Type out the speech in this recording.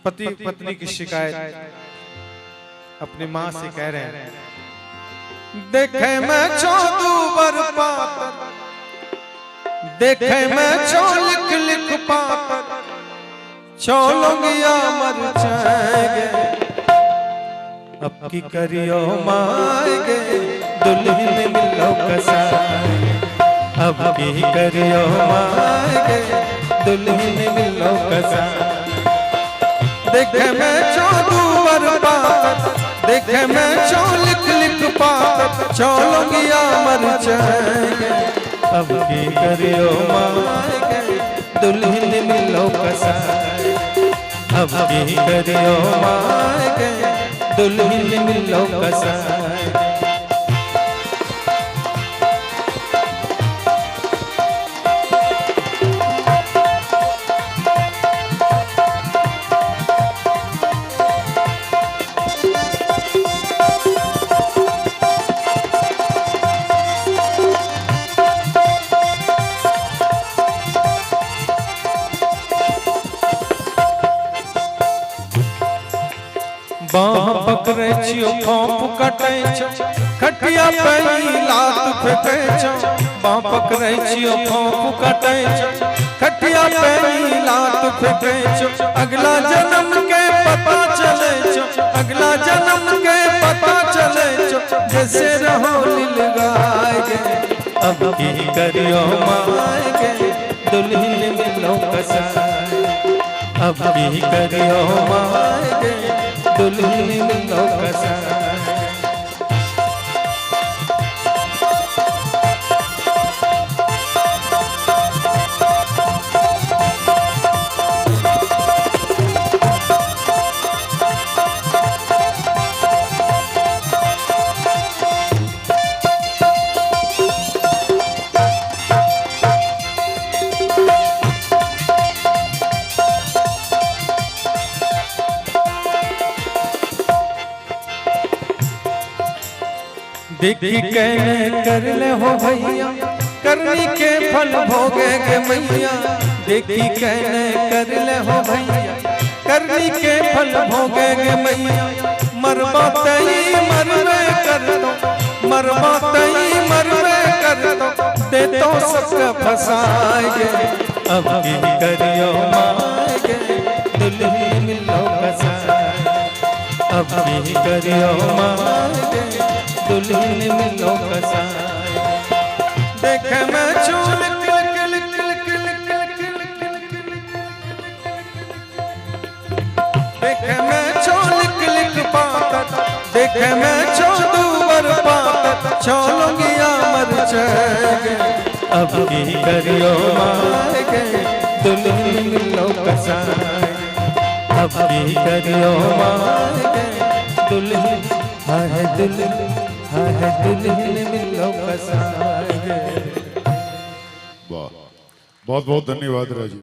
पति पत्नी की शिकायत अपनी माँ से कह रहे हैं, देखे मैं चौदू बर पातर, देखे मैं चो लिख लिख पातर, चौलंगिया मर जाएंगे, अब की करियो माएगे, दुल्हन मिलो कसाए, अब की करियो माएगे, दुल्हन मिलो कसाए। देखे मैं चौदू बर पातर, देखे मैं चो लिख लिख पातर, चौलंगिया मर जाएंगे, अब की करियो माएगे, दुल्हन मिलो कसाए, अब की करियो माएगे, दुल्हन मिलो कसाए। बाह पकड़े छियो खोप कटे छो, खटिया पे लात फेंके छो, बाह पकड़े छियो खोप कटे छो, खटिया पे लात फेंके छो, अगला जन्म के पता चले छो, अगला जन्म के पता चले छो, जैसे रहो लील गाएगे, अब की करियो माएगे, दुल्हन मिलो कसाए, अब की करियो माएगे, दुल्हन मिलो कसाए। देखी कहने कर ले हो भैया, करनी के फल भोगेगे मैया, देखी कहने कर ले हो भैया, करनी के फल भोगेगे मैया, मरबा तई मरवे कर दो, मरबा तई मरवे कर दो, दे तो सबका फसाएगे, अब की करियो माएगे, दुल्हन मिलो कसाए, अब की करियो माएगे, दुल्हन मिलो कसाए। देखे मैं चूल देखे मैं चोल लिख पातर, देखे मैं चौदू बर पातर, चौलंगिया मर जाएंगे, अब की करियो माएगे, दुल्हन मिलो कसाए, अब की करियो माएगे, दुल्हन है दुल्हन है दुल्हन मिलो कसाए। बहुत बहुत धन्यवाद राजीव।